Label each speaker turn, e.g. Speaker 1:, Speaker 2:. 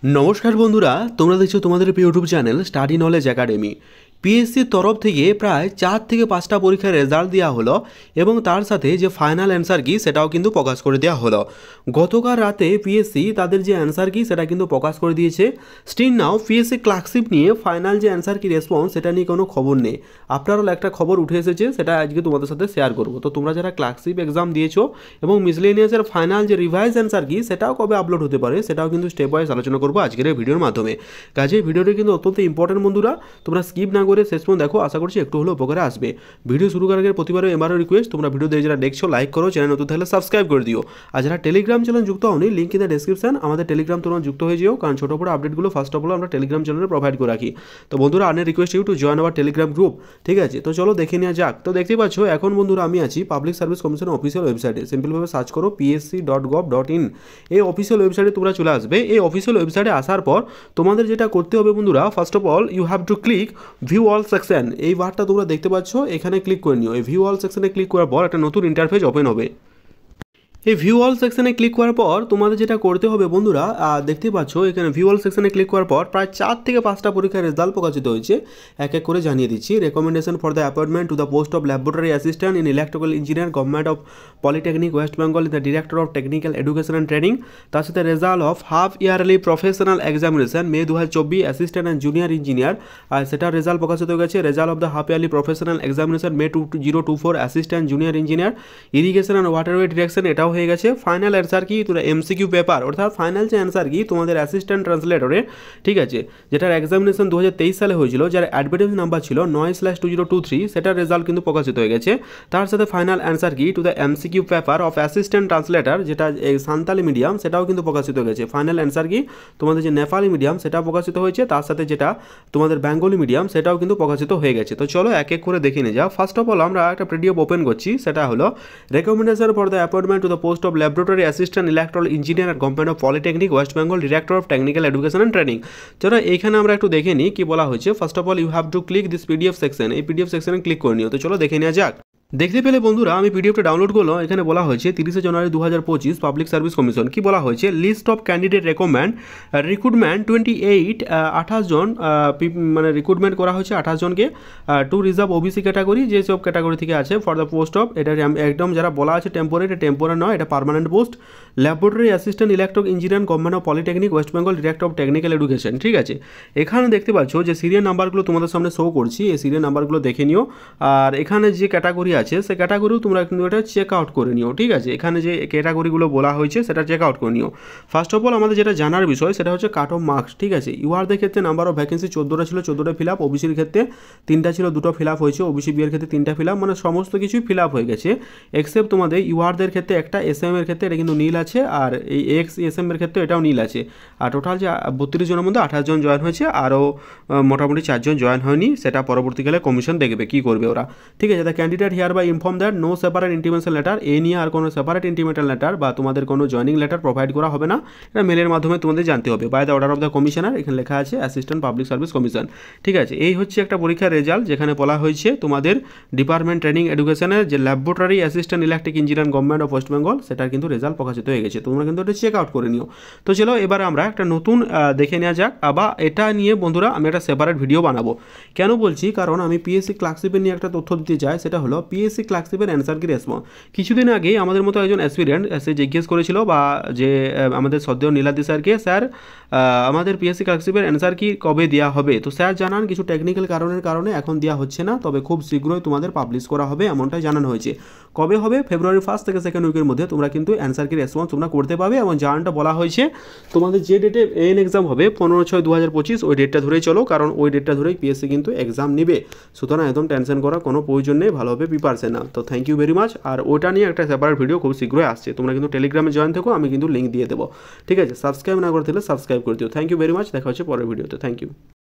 Speaker 1: नमस्कार बंधुरा তোমরা দেখছো তোমাদের YouTube channel study knowledge academy. পিএসসির তরফ থেকে প্রায় 4 থেকে 5টা পরীক্ষার রেজাল্ট দেওয়া হলো এবং তার সাথে যে ফাইনাল অ্যান্সার কি সেটাও কিন্তু প্রকাশ করে দেওয়া হলো। গতকাল রাতে পিএসসি তাদের যে অ্যান্সার কি সেটা কিন্তু প্রকাশ করে দিয়েছে। স্টিল নাও পিএসসি ক্লার্কশিপ নিয়ে ফাইনাল যে অ্যান্সার কি রেসপন্স সেটা নিয়ে কোনো খবর নেই। আপনারও একটা খবর উঠে এসেছে, সেটা আজকে তোমাদের সাথে শেয়ার করবো। তো তোমরা যারা ক্লার্কশিপ এক্সাম দিয়েছো এবং মিসলেনিয়াসের ফাইনাল যে রিভাইজ অ্যান্সার কি সেটাও কবে আপলোড হতে পারে সেটাও কিন্তু স্টেপ ওয়াইজ আলোচনা করবো আজকের এই ভিডিওর মাধ্যমে। কাজে ভিডিওটি কিন্তু অত্যন্ত ইম্পর্টেন্ট বন্ধুরা, তোমরা স্কিপ না করে শেষ পর্যন্ত দেখো, আশা করছি একটু হলেও উপকারে আসবে। ভিডিও শুরু করার আগে প্রতিবারও এবারও রিকোয়েস্ট, তোমরা ভিডিও দেখে যারা দেখছো লাইক করো, চ্যানেল নতুন থাকলে সাবস্ক্রাইব করে দিও। আর যারা টেলিগ্রাম চ্যানেল যুক্ত হওনি, লিঙ্ক ইন দ্য ডেসক্রিপশন, আমাদের টেলিগ্রাম তোমরা যুক্ত হয়ে যেও, কারণ ছোটো বড় আপডেটগুলো ফার্স্ট অফ অল আমরা টেলিগ্রাম চ্যানেলে প্রোভাইড করে রাখি। তো বন্ধুরা আনের request you to join our Telegram group, ঠিক আছে? তো চলো দেখে নেওয়া যাক। তো দেখতেই পাচ্ছ এখন বন্ধুরা আমি আছি পাবলিক সার্ভিস কমিশনের অফিসিয়াল ওয়েবসাইটে। সিম্পলভাবে সার্চ করো psc.gov.in। এই অফিসিয়াল ওয়েবসাইটে তোমরা চলে আসবে। এই অফিসিয়াল ওয়েবসাইটে আসার পর তোমাদের যেটা করতে হবে বন্ধুরা, first of all you have to click view all section. এই বারটা তোমরা দেখতে পাচ্ছ, এখানে ক্লিক করে নিও। এই ভিউ অল সেকশনে ক্লিক করার পর একটা নতুন ইন্টারফেস ওপেন হবে। এই ভিউ অল সেকশনে ক্লিক করার পর তোমাদের যেটা করতে হবে বন্ধুরা, দেখতে পাচ্ছ এখানে ভিউ অল সেকশনে ক্লিক করার পর প্রায় 4 থেকে 5টা পরীক্ষার রেজাল্ট প্রকাশিত হয়েছে। এক এক করে জানিয়ে দিচ্ছি। Recommendation for the appointment to the post of laboratory assistant in electrical engineer government of polytechnic West Bengal in the director of technical education and training. তার সাথে result of half yearly professional examination May 2024 assistant and junior engineer, আর সেটার result প্রকাশিত হয়ে গেছে। Result of the half yearly professional examination May 2024 assistant junior engineer irrigation and waterway direction, এটাও হয়ে গেছে। ফাইনাল অ্যান্সার কি তোমরা এমসিকিউ পেপার, অর্থাৎ ফাইনাল যে অ্যান্সার কি তোমাদের অ্যাসিস্ট্যান্ট ট্রান্সলেটরে, ঠিক আছে, যেটার এক্সামিনেশন 2023 সালে হয়েছিল, যার অ্যাডভার্টাইজ নাম্বার ছিল 9/2023, সেটার রেজাল্ট কিন্তু প্রকাশিত হয়ে গেছে। তার সাথে ফাইনাল অ্যান্সার কি to the MCQ paper of assistant translator, যেটা সান্তালি মিডিয়াম, সেটাও কিন্তু প্রকাশিত হয়ে গেছে। ফাইনাল অ্যান্সার কি তোমাদের যে নেপালি মিডিয়াম সেটাও প্রকাশিত হয়েছে, তার সাথে যেটা তোমাদের বেঙ্গলি মিডিয়াম সেটাও কিন্তু প্রকাশিত হয়ে গেছে। তো চলো এক এক করে দেখে নিয়ে যাও। ফার্স্ট অফ অল আমরা একটা পিডিএফ ওপেন করছি, সেটা হলো recommendation for the appointment to the post of laboratory assistant electrical engineer at government of polytechnic West Bengal director of technical education and training. চলো এইখানে আমরা একটু দেখে নিই কি বলা হয়েছে। First of all you have to click this PDF section. এই পিডিএফ সেকশনে ক্লিক করে নিও। তো চলো দেখে নেওয়া যাক। দেখতে পেলে বন্ধুরা আমি পিডিএফটা ডাউনলোড করলাম। এখানে বলা হয়েছে 30 জানুয়ারি 2025 পাবলিক সার্ভিস কমিশন। কি বলা হয়েছে? List of candidate recommend recruitment 28 জন, মানে রিক্রুটমেন্ট করা হয়েছে 28 জনকে টু রিজার্ভ ওবিসি ক্যাটাগরি, যেসব ক্যাটাগরি থেকে আছে, ফর দ্য পোস্ট অফ, এটা একদম যারা বলা আছে টেম্পোরারি, এটা টেম্পোরারি নয়, এটা permanent post, laboratory assistant electric engineer government of polytechnic West Bengal director of technical education, ঠিক আছে। এখানে দেখতে পাচ্ছ যে সিরিয়াল নাম্বারগুলো তোমাদের সামনে শো করছি, এই সিরিয়াল নাম্বারগুলো দেখে নিও। আর এখানে যে ক্যাটাগরি আছে সে ক্যাটাগরিও তোমরা কিন্তু এটা চেক আউট করে নিও, ঠিক আছে। এখানে যে ক্যাটাগরিগুলো বলা হয়েছে সেটা চেক আউট করে নিও। ফার্স্ট অফ অল আমাদের যেটা জানার বিষয় সেটা হচ্ছে কাট অফ মার্কস, ঠিক আছে। ইউআরদের ক্ষেত্রে নাম্বার অফ ভ্যাকেন্সি 14টা ছিল, 14টা ফিল আপ। ওবিসির ক্ষেত্রে 3টা ছিল, 2টো ফিল আপ হয়েছে। ওবিসি বিয়ের ক্ষেত্রে 3টা ফিল আপ, মানে সমস্ত কিছুই ফিল আপ হয়ে গেছে এক্সেপ্ট তোমাদের ইউআরদের ক্ষেত্রে একটা, এসএম এর ক্ষেত্রে এটা কিন্তু নীল আছে, আর এই এক্স এসএম এর ক্ষেত্রে এটাও নীল আছে। আর টোটাল যে 32 জনের মধ্যে 28 জন জয়েন হয়েছে, আরও মোটামুটি 4 জন জয়েন হয়নি। সেটা পরবর্তীকালে কমিশন দেখবে কী করবে ওরা, ঠিক আছে। The candidate hereby inform that no separate intimation letter, এ নিয়ে আর কোনো সেপারেট ইন্টিমেশন লেটার বা তোমাদের কোনো জয়নিং লেটার প্রোভাইড করা হবে না। এটা মেলের মাধ্যমে তোমাদের জানতে হবে। By the order of the commissioner, এখানে লেখা আছে অ্যাসিস্ট্যান্ট পাবলিক সার্ভিস কমিশন, ঠিক আছে। এই হচ্ছে একটা পরীক্ষার রেজাল্ট, যেখানে বলা হয়েছে তোমাদের ডিপার্টমেন্ট ট্রেনিং এডুকেশনের যে laboratory assistant electric engineer government of West Bengal, সেটার কিন্তু রেজাল্ট প্রকাশিত হয়ে গেছে। তোমরা কিন্তু এটা চেক আউট করে নিও। তো চলো এবার আমরা একটা নতুন দেখে নেওয়া যাক। আবার এটা নিয়ে বন্ধুরা আমি একটা সেপারেট ভিডিও বানাবো। কেন বলছি? কারণ আমি পিএসসি ক্লার্কশিপের নিয়ে একটা তথ্য দিতে চাই, সেটা হলো পিএসসি ক্লার্কশিপের অ্যান্সার কি রেসপন্স। কিছুদিন আগে আমাদের মতো একজন অ্যাসপিরেন্ট এসে জিজ্ঞেস করেছিল, বা যে আমাদের সদ্য নীলাদ্রি স্যারকে, স্যার আমাদের পিএসসি ক্লার্কশিপের অ্যান্সার কি কবে দেওয়া হবে? তো স্যার জানান কিছু টেকনিক্যাল কারণের কারণে এখন দেওয়া হচ্ছে না, তবে খুব শীঘ্রই তোমাদের পাবলিশ করা হবে, এমনটাই জানানো হয়েছে। কবে হবে? ফেব্রুয়ারি 1 থেকে 2nd উইকের মধ্যে তোমরা কিন্তু অ্যান্সার কি রেসপন্স তোমরা করতে পাবে। এবং জানানটা বলা হয়েছে তোমাদের যে ডেটে এন এক্সাম হবে 15/6/2025, ওই ডেটটা ধরেই চলো, কারণ ওই ডেটটা ধরেই পিএসসি কিন্তু এক্সাম নেবে। সুতরাং একদম টেনশন করার কোনো প্রয়োজন নেই, ভালোভাবে প্রিপারেশন নাও। তো থ্যাংক ইউ ভেরি মাচ। আর ওটা নিয়ে একটা সেপারেট ভিডিও খুব শীঘ্রই আসছে, তোমরা কিন্তু টেলিগ্রামে জয়েন থেকো, আমি কিন্তু লিঙ্ক দিয়ে দেবো, ঠিক আছে। সাবস্ক্রাইব না করে দিলে সাবস্ক্রাইব করে দিও। থ্যাংক ইউ ভেরি মাচ, দেখা হচ্ছে পরের ভিডিওতে। Thank you.